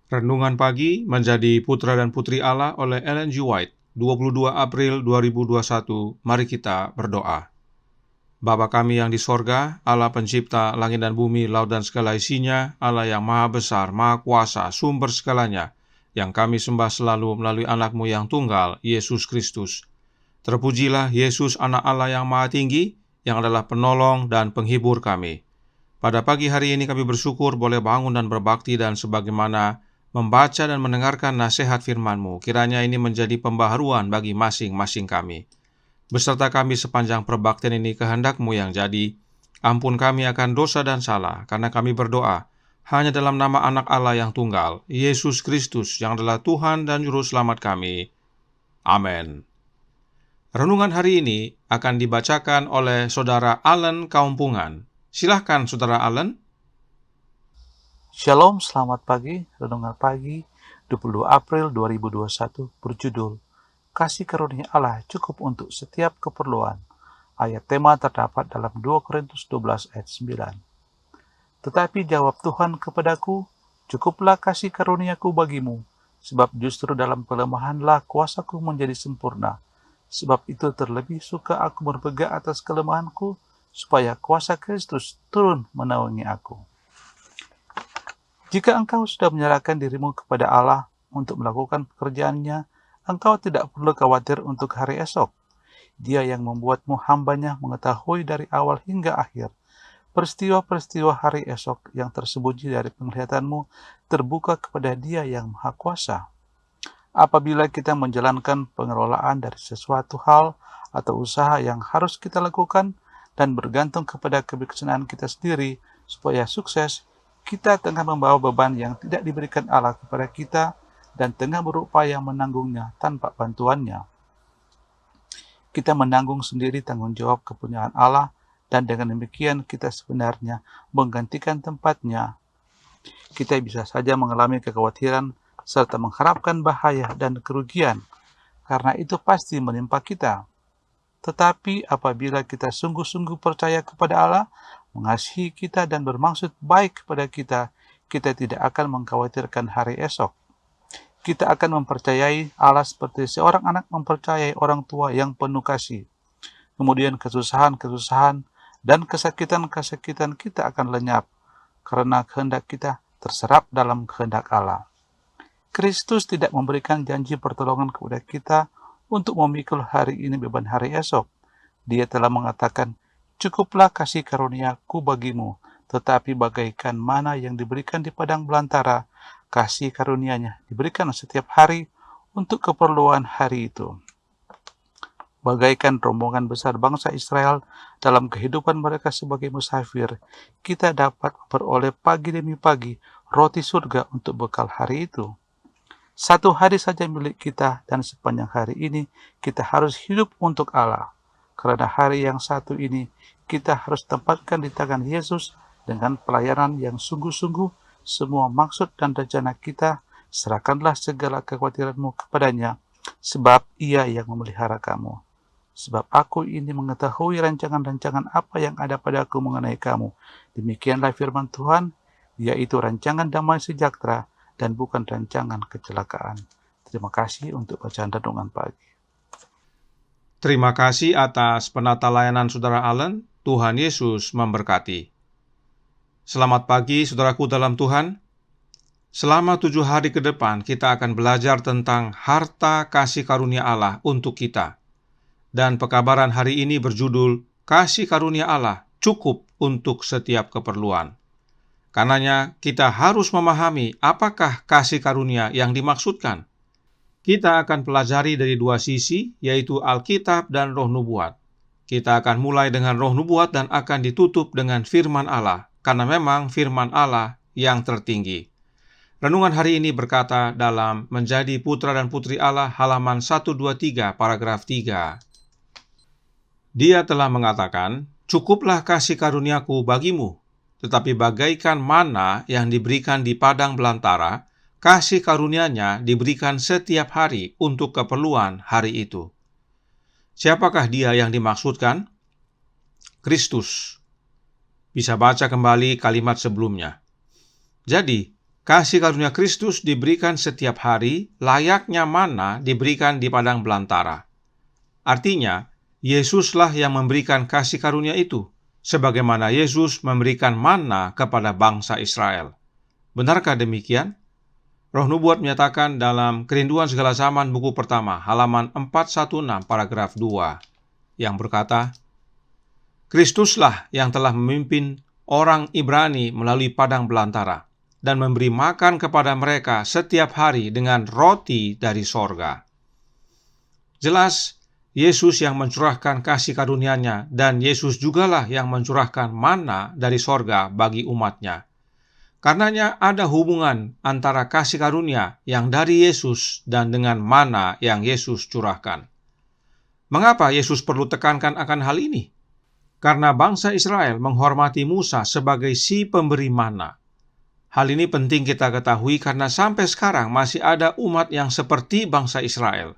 Renungan pagi menjadi Putra dan Putri Allah oleh Ellen G. White, 22 April 2021. Mari kita berdoa. Bapa kami yang di sorga, Allah pencipta langit dan bumi, laut dan segala isinya, Allah yang maha besar, maha kuasa, sumber segalanya, yang kami sembah selalu melalui anak-Mu yang tunggal, Yesus Kristus. Terpujilah Yesus, anak Allah yang maha tinggi, yang adalah penolong dan penghibur kami. Pada pagi hari ini kami bersyukur boleh bangun dan berbakti dan sebagaimana membaca dan mendengarkan nasihat firman-Mu. Kiranya ini menjadi pembaharuan bagi masing-masing kami. Beserta kami sepanjang perbaktian ini kehendak-Mu yang jadi. Ampun kami akan dosa dan salah, karena kami berdoa hanya dalam nama anak Allah yang tunggal, Yesus Kristus, yang adalah Tuhan dan Juru Selamat kami. Amin. Renungan hari ini akan dibacakan oleh Saudara Allen Kaumpungan. Silahkan Saudara Allen. Shalom, selamat pagi. Renungan pagi 22 April 2021 berjudul Kasih Karunia Allah cukup untuk setiap keperluan. Ayat tema terdapat dalam 2 Korintus 12 ayat 9. Tetapi jawab Tuhan kepadaku, cukuplah kasih karuniaku bagimu, sebab justru dalam kelemahanlah kuasaku menjadi sempurna. Sebab itu terlebih suka aku berpegang atas kelemahanku, supaya kuasa Kristus turun menaungi aku. Jika engkau sudah menyerahkan dirimu kepada Allah untuk melakukan pekerjaannya, engkau tidak perlu khawatir untuk hari esok. Dia yang membuatmu hambanya mengetahui dari awal hingga akhir. Peristiwa-peristiwa hari esok yang tersembunyi dari penglihatanmu terbuka kepada Dia yang Maha Kuasa. Apabila kita menjalankan pengelolaan dari sesuatu hal atau usaha yang harus kita lakukan dan bergantung kepada kebijaksanaan kita sendiri supaya sukses, kita tengah membawa beban yang tidak diberikan Allah kepada kita dan tengah berupaya menanggungnya tanpa bantuannya. Kita menanggung sendiri tanggung jawab kepunyaan Allah dan dengan demikian kita sebenarnya menggantikan tempatnya. Kita bisa saja mengalami kekhawatiran serta mengharapkan bahaya dan kerugian, karena itu pasti menimpa kita. Tetapi apabila kita sungguh-sungguh percaya kepada Allah, mengasihi kita dan bermaksud baik kepada kita, kita tidak akan mengkhawatirkan hari esok. Kita akan mempercayai Allah seperti seorang anak mempercayai orang tua yang penuh kasih. Kemudian kesusahan-kesusahan dan kesakitan-kesakitan kita akan lenyap, karena kehendak kita terserap dalam kehendak Allah. Kristus tidak memberikan janji pertolongan kepada kita untuk memikul hari ini beban hari esok. Dia telah mengatakan, cukuplah kasih karuniaku bagimu, tetapi bagaikan mana yang diberikan di padang belantara, kasih karunia-Nya diberikan setiap hari untuk keperluan hari itu. Bagaikan rombongan besar bangsa Israel dalam kehidupan mereka sebagai musafir, kita dapat memperoleh pagi demi pagi roti surga untuk bekal hari itu. Satu hari saja milik kita dan sepanjang hari ini kita harus hidup untuk Allah. Karena hari yang satu ini kita harus tempatkan di tangan Yesus dengan pelayanan yang sungguh-sungguh. Semua maksud dan rencana kita serahkanlah segala kekhawatiranmu kepadanya, sebab Ia yang memelihara kamu. Sebab aku ini mengetahui rancangan-rancangan apa yang ada padaku mengenai kamu. Demikianlah firman Tuhan, yaitu rancangan damai sejahtera dan bukan rancangan kecelakaan. Terima kasih untuk bacaan renungan pagi. Terima kasih atas penata layanan Saudara Allen. Tuhan Yesus memberkati. Selamat pagi saudaraku dalam Tuhan. Selama 7 hari ke depan kita akan belajar tentang harta kasih karunia Allah untuk kita. Dan pekabaran hari ini berjudul Kasih Karunia Allah cukup untuk setiap keperluan. Karenanya kita harus memahami apakah kasih karunia yang dimaksudkan. Kita akan pelajari dari 2 sisi, yaitu Alkitab dan Roh Nubuat. Kita akan mulai dengan Roh Nubuat dan akan ditutup dengan firman Allah, karena memang firman Allah yang tertinggi. Renungan hari ini berkata dalam Menjadi Putra dan Putri Allah halaman 123 paragraf 3. Dia telah mengatakan, cukuplah kasih karuniaku bagimu. Tetapi bagaikan mana yang diberikan di padang belantara, kasih karunia-Nya diberikan setiap hari untuk keperluan hari itu. Siapakah Dia yang dimaksudkan? Kristus. Bisa baca kembali kalimat sebelumnya. Jadi, Kasih karunia Kristus diberikan setiap hari, layaknya mana diberikan di padang belantara. Artinya, Yesuslah yang memberikan kasih karunia itu, sebagaimana Yesus memberikan mana kepada bangsa Israel. Benarkah demikian? Roh Nubuat menyatakan dalam Kerinduan Segala Zaman buku pertama, halaman 416 paragraf 2, yang berkata, Kristuslah yang telah memimpin orang Ibrani melalui padang belantara dan memberi makan kepada mereka setiap hari dengan roti dari sorga. Jelas, Yesus yang mencurahkan kasih karunia-Nya, dan Yesus jugalah yang mencurahkan mana dari sorga bagi umatnya. Karenanya ada hubungan antara kasih karunia yang dari Yesus dan dengan mana yang Yesus curahkan. Mengapa Yesus perlu tekankan akan hal ini? Karena bangsa Israel menghormati Musa sebagai si pemberi mana. Hal ini penting kita ketahui karena sampai sekarang masih ada umat yang seperti bangsa Israel,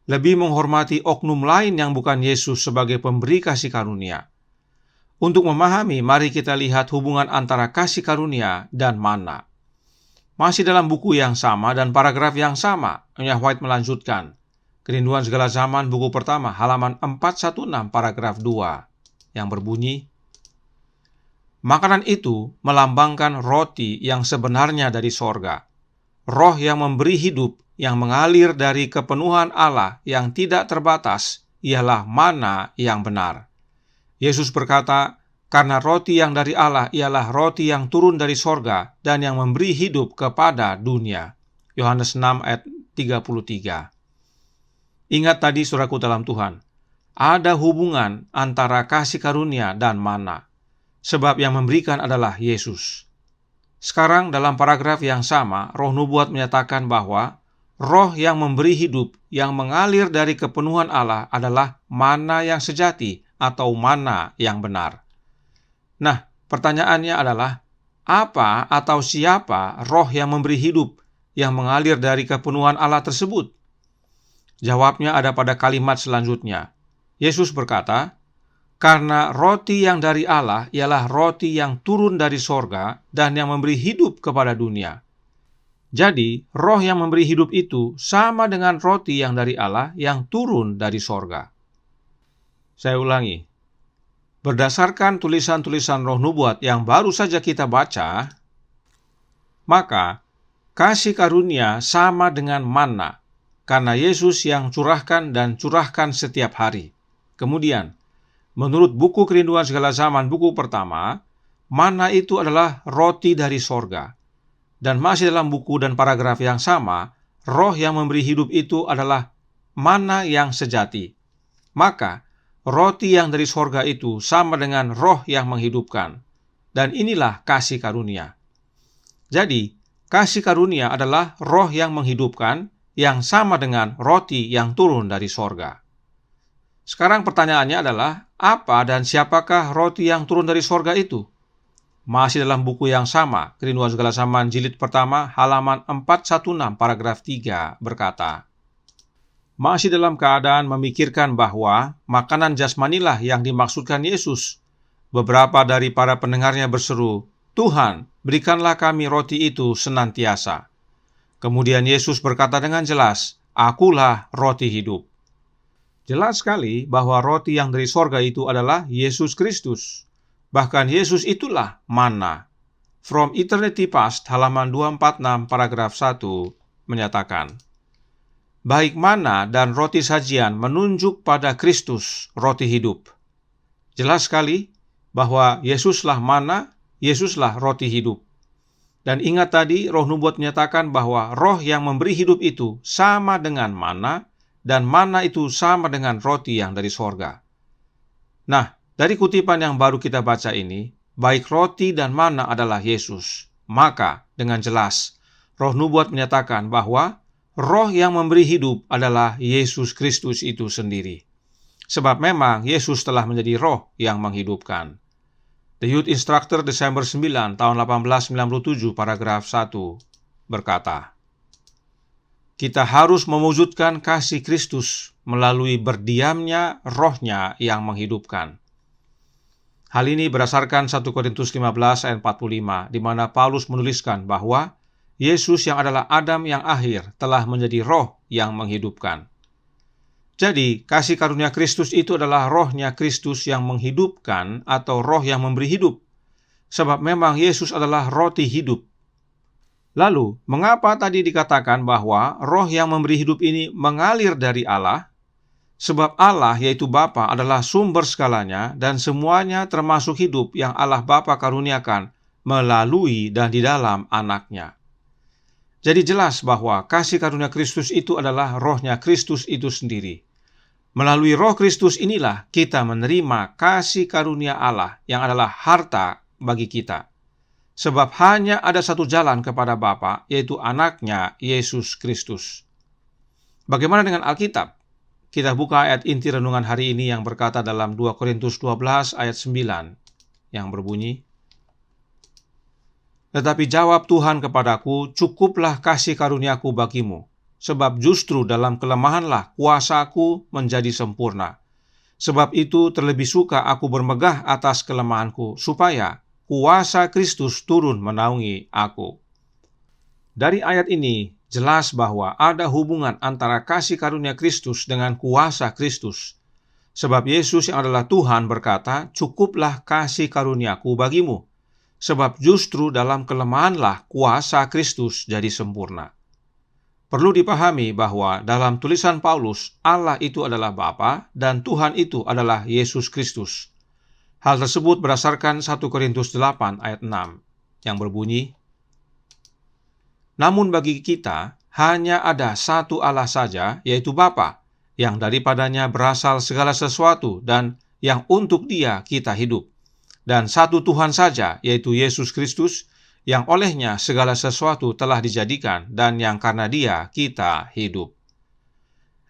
lebih menghormati oknum lain yang bukan Yesus sebagai pemberi kasih karunia. Untuk memahami, mari kita lihat hubungan antara kasih karunia dan mana. Masih dalam buku yang sama dan paragraf yang sama, Enya White melanjutkan. Kerinduan Segala Zaman buku pertama, halaman 416 paragraf 2, yang berbunyi, makanan itu melambangkan roti yang sebenarnya dari sorga, roh yang memberi hidup, yang mengalir dari kepenuhan Allah yang tidak terbatas, ialah mana yang benar. Yesus berkata, karena roti yang dari Allah ialah roti yang turun dari sorga dan yang memberi hidup kepada dunia. Yohanes 6 ayat 33. Ingat tadi saudaraku dalam Tuhan, ada hubungan antara kasih karunia dan mana, sebab yang memberikan adalah Yesus. Sekarang dalam paragraf yang sama, Roh Nubuat menyatakan bahwa roh yang memberi hidup, yang mengalir dari kepenuhan Allah adalah mana yang sejati atau mana yang benar. Nah, pertanyaannya adalah, apa atau siapa roh yang memberi hidup, yang mengalir dari kepenuhan Allah tersebut? Jawabnya ada pada kalimat selanjutnya. Yesus berkata, karena roti yang dari Allah ialah roti yang turun dari sorga dan yang memberi hidup kepada dunia. Jadi, roh yang memberi hidup itu sama dengan roti yang dari Allah yang turun dari sorga. Saya ulangi. Berdasarkan tulisan-tulisan Roh Nubuat yang baru saja kita baca, maka kasih karunia sama dengan mana, karena Yesus yang curahkan dan curahkan setiap hari. Kemudian, menurut buku Kerinduan Segala Zaman buku pertama, mana itu adalah roti dari sorga. Dan masih dalam buku dan paragraf yang sama, roh yang memberi hidup itu adalah mana yang sejati. Maka, roti yang dari sorga itu sama dengan roh yang menghidupkan. Dan inilah kasih karunia. Jadi, kasih karunia adalah roh yang menghidupkan, yang sama dengan roti yang turun dari sorga. Sekarang pertanyaannya adalah, apa dan siapakah roti yang turun dari sorga itu? Masih dalam buku yang sama, Kerinduan Segala Zaman jilid pertama, halaman 416 paragraf 3 berkata, masih dalam keadaan memikirkan bahwa makanan jasmanilah yang dimaksudkan Yesus, beberapa dari para pendengarnya berseru, Tuhan, berikanlah kami roti itu senantiasa. Kemudian Yesus berkata dengan jelas, Akulah roti hidup. Jelas sekali bahwa roti yang dari sorga itu adalah Yesus Kristus. Bahkan Yesus itulah mana. From Eternity Past, halaman 246 paragraf 1 menyatakan, baik mana dan roti sajian menunjuk pada Kristus, roti hidup. Jelas sekali bahwa Yesuslah mana, Yesuslah roti hidup. Dan ingat tadi Roh Nubuat menyatakan bahwa roh yang memberi hidup itu sama dengan mana, dan mana itu sama dengan roti yang dari sorga. Nah, dari kutipan yang baru kita baca ini, baik roti dan mana adalah Yesus. Maka, dengan jelas, Roh Nubuat menyatakan bahwa roh yang memberi hidup adalah Yesus Kristus itu sendiri. Sebab memang Yesus telah menjadi roh yang menghidupkan. The Youth Instructor Desember 9 tahun 1897 paragraf 1 berkata, kita harus mewujudkan kasih Kristus melalui berdiamnya rohnya yang menghidupkan. Hal ini berdasarkan 1 Korintus 15 ayat 45, di mana Paulus menuliskan bahwa Yesus yang adalah Adam yang akhir telah menjadi roh yang menghidupkan. Jadi, kasih karunia Kristus itu adalah rohnya Kristus yang menghidupkan atau roh yang memberi hidup. Sebab memang Yesus adalah roti hidup. Lalu, mengapa tadi dikatakan bahwa roh yang memberi hidup ini mengalir dari Allah? Sebab Allah, yaitu Bapa, adalah sumber segalanya dan semuanya termasuk hidup yang Allah Bapa karuniakan melalui dan di dalam anaknya. Jadi jelas bahwa kasih karunia Kristus itu adalah rohnya Kristus itu sendiri. Melalui roh Kristus inilah kita menerima kasih karunia Allah yang adalah harta bagi kita. Sebab hanya ada satu jalan kepada Bapa, yaitu anaknya Yesus Kristus. Bagaimana dengan Alkitab? Kita buka ayat inti renungan hari ini yang berkata dalam 2 Korintus 12 ayat 9 yang berbunyi, "Tetapi jawab Tuhan kepadaku, cukuplah kasih karuniaku bagimu, sebab justru dalam kelemahanlah kuasaku menjadi sempurna. Sebab itu terlebih suka aku bermegah atas kelemahanku, supaya kuasa Kristus turun menaungi aku." Dari ayat ini jelas bahwa ada hubungan antara kasih karunia Kristus dengan kuasa Kristus. Sebab Yesus yang adalah Tuhan berkata, "Cukuplah kasih karuniaku bagimu, sebab justru dalam kelemahanlah kuasa Kristus jadi sempurna." Perlu dipahami bahwa dalam tulisan Paulus, Allah itu adalah Bapa dan Tuhan itu adalah Yesus Kristus. Hal tersebut berdasarkan 1 Korintus 8 ayat 6 yang berbunyi, "Namun bagi kita hanya ada satu Allah saja, yaitu Bapa, yang daripadanya berasal segala sesuatu dan yang untuk Dia kita hidup. Dan satu Tuhan saja, yaitu Yesus Kristus, yang olehnya segala sesuatu telah dijadikan dan yang karena Dia kita hidup."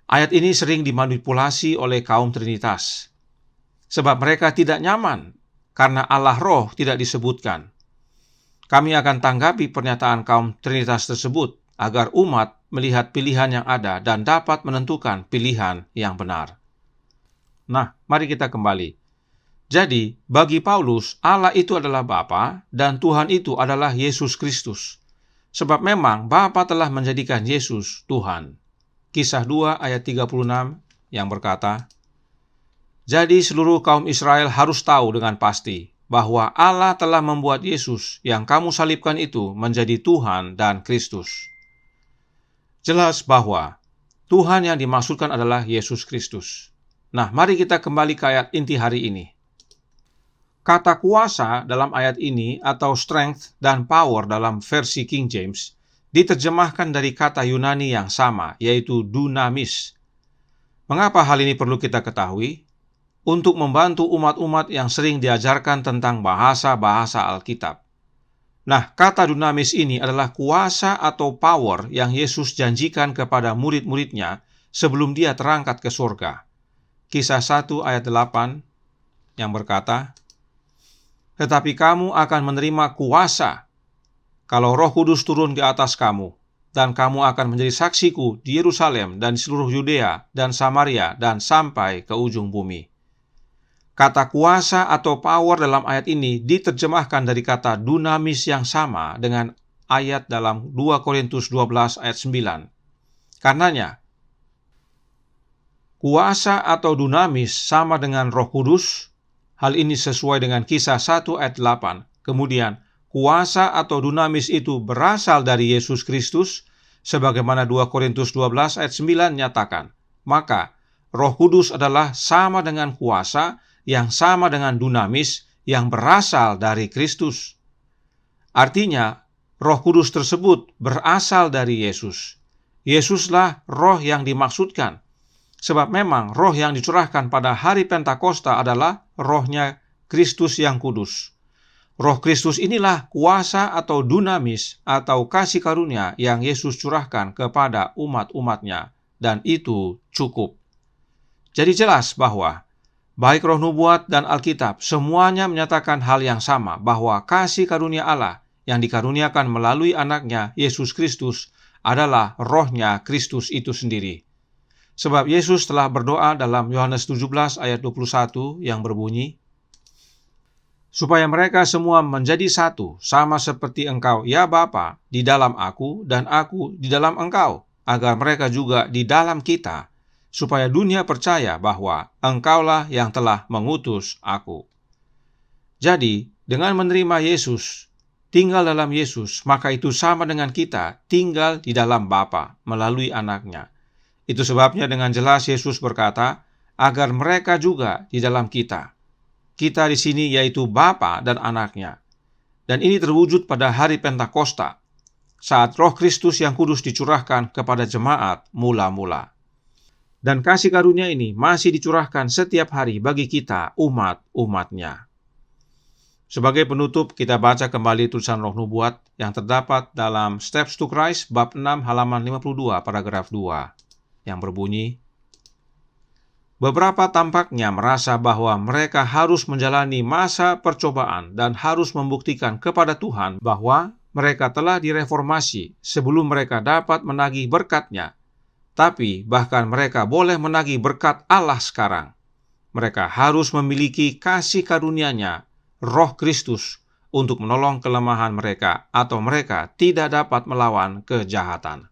Ayat ini sering dimanipulasi oleh kaum Trinitas, sebab mereka tidak nyaman karena Allah Roh tidak disebutkan. Kami akan tanggapi pernyataan kaum Trinitas tersebut agar umat melihat pilihan yang ada dan dapat menentukan pilihan yang benar. Nah, mari kita kembali. Jadi, bagi Paulus, Allah itu adalah Bapa dan Tuhan itu adalah Yesus Kristus. Sebab memang Bapa telah menjadikan Yesus Tuhan. Kisah 2 ayat 36 yang berkata, "Jadi seluruh kaum Israel harus tahu dengan pasti bahwa Allah telah membuat Yesus yang kamu salibkan itu menjadi Tuhan dan Kristus." Jelas bahwa Tuhan yang dimaksudkan adalah Yesus Kristus. Nah, mari kita kembali ke ayat inti hari ini. Kata kuasa dalam ayat ini atau strength dan power dalam versi King James diterjemahkan dari kata Yunani yang sama, yaitu dunamis. Mengapa hal ini perlu kita ketahui? Untuk membantu umat-umat yang sering diajarkan tentang bahasa-bahasa Alkitab. Nah, kata dunamis ini adalah kuasa atau power yang Yesus janjikan kepada murid-muridnya sebelum Dia terangkat ke surga. Kisah 1 ayat 8 yang berkata, "Tetapi kamu akan menerima kuasa kalau Roh Kudus turun ke atas kamu, dan kamu akan menjadi saksiku di Yerusalem dan di seluruh Yudea dan Samaria dan sampai ke ujung bumi." Kata kuasa atau power dalam ayat ini diterjemahkan dari kata dunamis yang sama dengan ayat dalam 2 Korintus 12 ayat 9. Karenanya, kuasa atau dunamis sama dengan Roh Kudus. Hal ini sesuai dengan Kisah 1 ayat 8. Kemudian, kuasa atau dunamis itu berasal dari Yesus Kristus, sebagaimana 2 Korintus 12 ayat 9 nyatakan. Maka, Roh Kudus adalah sama dengan kuasa yang sama dengan dunamis yang berasal dari Kristus. Artinya, Roh Kudus tersebut berasal dari Yesus. Yesuslah roh yang dimaksudkan. Sebab memang roh yang dicurahkan pada hari Pentakosta adalah rohnya Kristus yang kudus. Roh Kristus inilah kuasa atau dunamis atau kasih karunia yang Yesus curahkan kepada umat-umatnya, dan itu cukup. Jadi jelas bahwa baik Roh Nubuat dan Alkitab semuanya menyatakan hal yang sama, bahwa kasih karunia Allah yang dikaruniakan melalui anaknya Yesus Kristus adalah rohnya Kristus itu sendiri. Sebab Yesus telah berdoa dalam Yohanes 17 ayat 21 yang berbunyi, supaya mereka semua menjadi satu, sama seperti Engkau, ya Bapa, di dalam Aku dan Aku di dalam Engkau, agar mereka juga di dalam kita, supaya dunia percaya bahwa Engkaulah yang telah mengutus Aku. Jadi, dengan menerima Yesus, tinggal dalam Yesus, maka itu sama dengan kita tinggal di dalam Bapa melalui Anaknya. Itu sebabnya dengan jelas Yesus berkata, agar mereka juga di dalam kita. Kita di sini yaitu Bapa dan Anaknya. Dan ini terwujud pada hari Pentakosta, saat Roh Kristus yang kudus dicurahkan kepada jemaat mula-mula. Dan kasih karunia ini masih dicurahkan setiap hari bagi kita, umat-umatnya. Sebagai penutup, kita baca kembali tulisan Roh Nubuat yang terdapat dalam Steps to Christ, bab 6, halaman 52, paragraf 2, yang berbunyi, beberapa tampaknya merasa bahwa mereka harus menjalani masa percobaan dan harus membuktikan kepada Tuhan bahwa mereka telah direformasi sebelum mereka dapat menagih berkat-Nya. Tapi bahkan mereka boleh menagih berkat Allah sekarang. Mereka harus memiliki kasih karunia-Nya, Roh Kristus, untuk menolong kelemahan mereka atau mereka tidak dapat melawan kejahatan.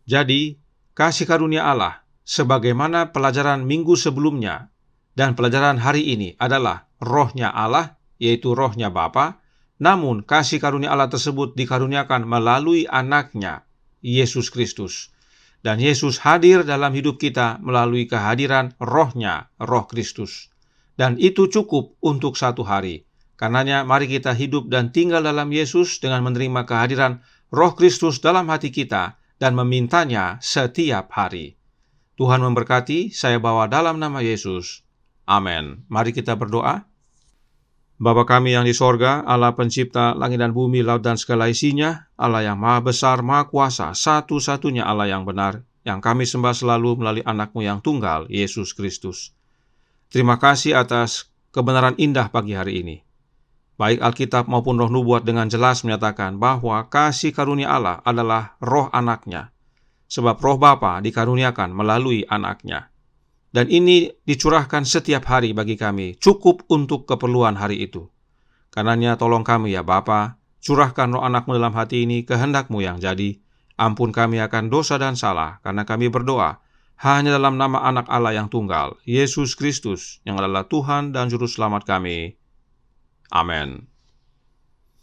Jadi, kasih karunia Allah, sebagaimana pelajaran minggu sebelumnya dan pelajaran hari ini adalah Roh-Nya Allah, yaitu Roh-Nya Bapa, namun kasih karunia Allah tersebut dikaruniakan melalui Anaknya, Yesus Kristus. Dan Yesus hadir dalam hidup kita melalui kehadiran Roh-Nya, Roh Kristus. Dan itu cukup untuk satu hari. Karenanya mari kita hidup dan tinggal dalam Yesus dengan menerima kehadiran Roh Kristus dalam hati kita dan memintanya setiap hari. Tuhan memberkati, saya bawa dalam nama Yesus. Amin. Mari kita berdoa. Bapa kami yang di sorga, Allah pencipta langit dan bumi, laut dan segala isinya, Allah yang maha besar, maha kuasa, satu-satunya Allah yang benar, yang kami sembah selalu melalui Anak-Mu yang tunggal, Yesus Kristus. Terima kasih atas kebenaran indah pagi hari ini. Baik Alkitab maupun Roh Nubuat dengan jelas menyatakan bahwa kasih karunia Allah adalah Roh Anaknya, sebab Roh Bapa dikaruniakan melalui Anaknya. Dan ini dicurahkan setiap hari bagi kami, cukup untuk keperluan hari itu. Karenanya tolong kami ya Bapa, curahkan Roh Anak-Mu dalam hati ini, kehendak-Mu yang jadi. Ampun kami akan dosa dan salah, karena kami berdoa hanya dalam nama Anak Allah yang tunggal, Yesus Kristus, yang adalah Tuhan dan Juru Selamat kami. Amin.